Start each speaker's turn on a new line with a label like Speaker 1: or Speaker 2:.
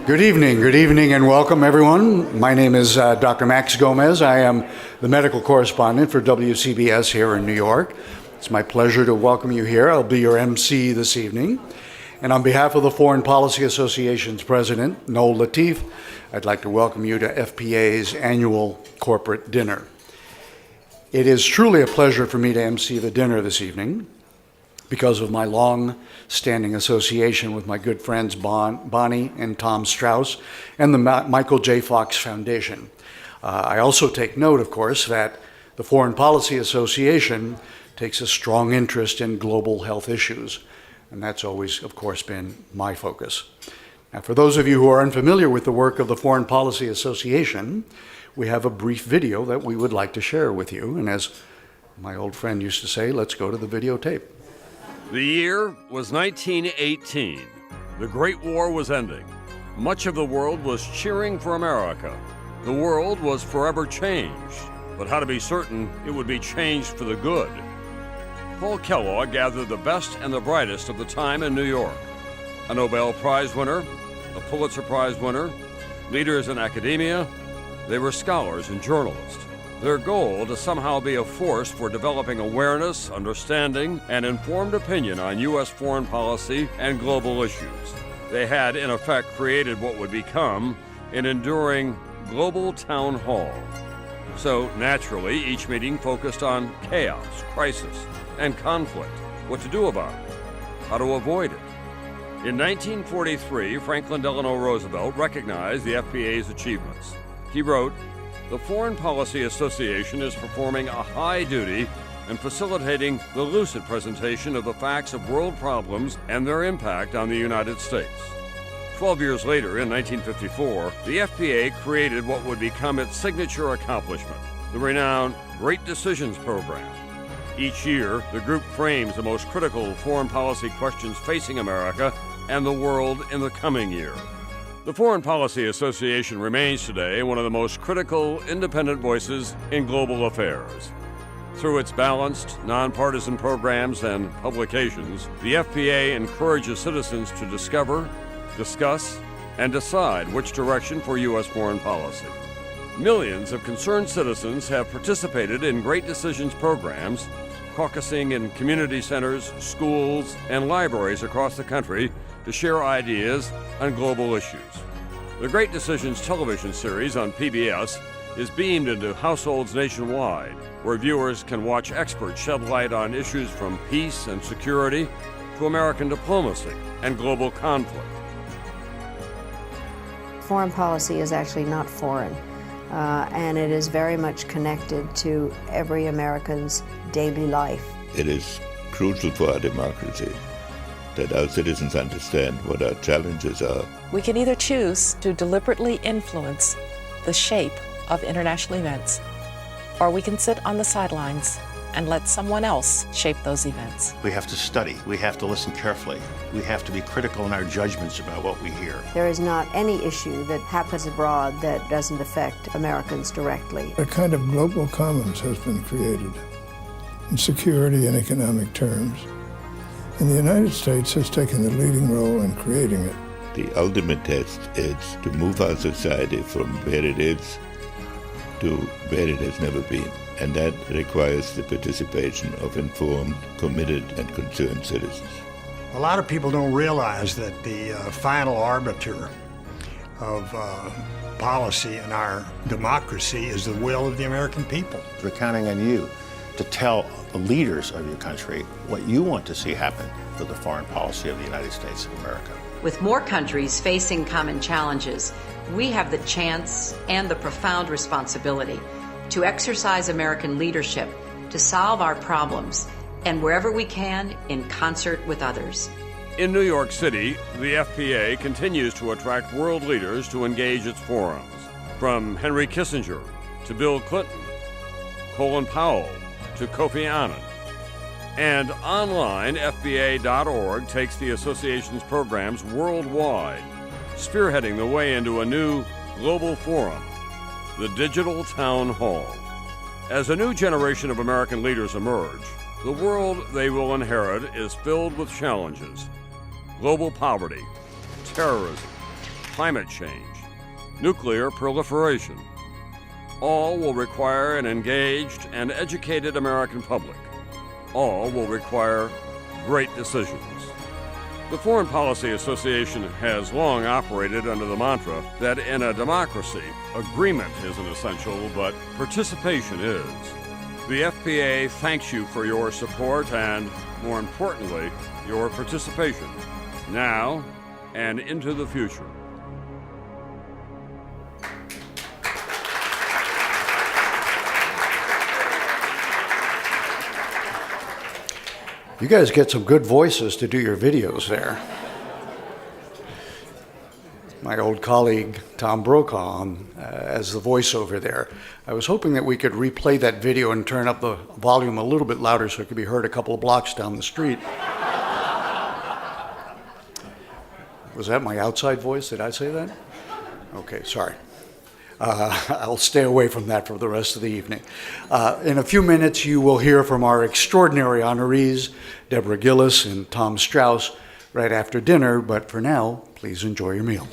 Speaker 1: Good evening, and welcome everyone. My name is Dr. Max Gomez. I am the medical correspondent for WCBS here in New York. It's my pleasure to welcome you here. I'll be your MC this evening. And on behalf of the Foreign Policy Association's president, Noel Lateef, I'd like to welcome you to FPA's annual corporate dinner. It is truly a pleasure for me to MC the dinner this evening because of my long-standing association with my good friends Bonnie and Tom Strauss and the Michael J. Fox Foundation. I also take note, of course, that the Foreign Policy Association takes a strong interest in global health issues, and that's always, of course, been my focus. Now, for those of you who are unfamiliar with the work of the Foreign Policy Association, we have a brief video that we would like to share with you, and as my old friend used to say, let's go to the videotape.
Speaker 2: The year was 1918. The Great War was ending. Much of the world was cheering for America. The world was forever changed, but how to be certain it would be changed for the good? Paul Kellogg gathered the best and the brightest of the time in New York. A Nobel Prize winner, a Pulitzer Prize winner, leaders in academia, they were scholars and journalists. Their goal to somehow be a force for developing awareness, understanding, and informed opinion on U.S. foreign policy and global issues. They had, in effect, created what would become an enduring global town hall. So, naturally, each meeting focused on chaos, crisis, and conflict, what to do about it, how to avoid it. In 1943, Franklin Delano Roosevelt recognized the FPA's achievements. He wrote, "The Foreign Policy Association is performing a high duty in facilitating the lucid presentation of the facts of world problems and their impact on the United States." 12 years later, in 1954, the FPA created what would become its signature accomplishment, the renowned Great Decisions Program. Each year, the group frames the most critical foreign policy questions facing America and the world in the coming year. The Foreign Policy Association remains today one of the most critical, independent voices in global affairs. Through its balanced, nonpartisan programs and publications, the FPA encourages citizens to discover, discuss, and decide which direction for U.S. foreign policy. Millions of concerned citizens have participated in Great Decisions programs, caucusing in community centers, schools, and libraries across the country to share ideas on global issues. The Great Decisions television series on PBS is beamed into households nationwide, where viewers can watch experts shed light on issues from peace and security to American diplomacy and global conflict.
Speaker 3: Foreign policy is actually not foreign, and it is very much connected to every American's daily life.
Speaker 4: It is crucial for our democracy that our citizens understand what our challenges are.
Speaker 5: We can either choose to deliberately influence the shape of international events, or we can sit on the sidelines and let someone else shape those events.
Speaker 6: We have to study. We have to listen carefully. We have to be critical in our judgments about what we hear.
Speaker 3: There is not any issue that happens abroad that doesn't affect Americans directly.
Speaker 7: A kind of global commons has been created in security and economic terms. And the United States has taken the leading role in creating it.
Speaker 4: The ultimate test is to move our society from where it is to where it has never been. And that requires the participation of informed, committed, and concerned citizens.
Speaker 8: A lot of people don't realize that the final arbiter of policy in our democracy is the will of the American people.
Speaker 6: We're counting on you to tell the leaders of your country what you want to see happen for the foreign policy of the United States of America.
Speaker 9: With more countries facing common challenges, we have the chance and the profound responsibility to exercise American leadership to solve our problems, and wherever we can, in concert with others.
Speaker 2: In New York City, the FPA continues to attract world leaders to engage its forums, from Henry Kissinger to Bill Clinton, Colin Powell to Kofi Annan. And online, FPA.org takes the association's programs worldwide, spearheading the way into a new global forum, the Digital Town Hall. As a new generation of American leaders emerge, the world they will inherit is filled with challenges: global poverty, terrorism, climate change, nuclear proliferation. All will require an engaged and educated American public. All will require great decisions. The Foreign Policy Association has long operated under the mantra that in a democracy, agreement isn't essential, but participation is. The FPA thanks you for your support and, more importantly, your participation, now and into the future.
Speaker 1: You guys get some good voices to do your videos there. My old colleague Tom Brokaw as the voiceover there. I was hoping that we could replay that video and turn up the volume a little bit louder so it could be heard a couple of blocks down the street. Was that my outside voice? Did I say that? Okay, sorry. I'll stay away from that for the rest of the evening. In a few minutes, you will hear from our extraordinary honorees, Deborah Gillis and Tom Strauss, right after dinner, but for now, please enjoy your meal.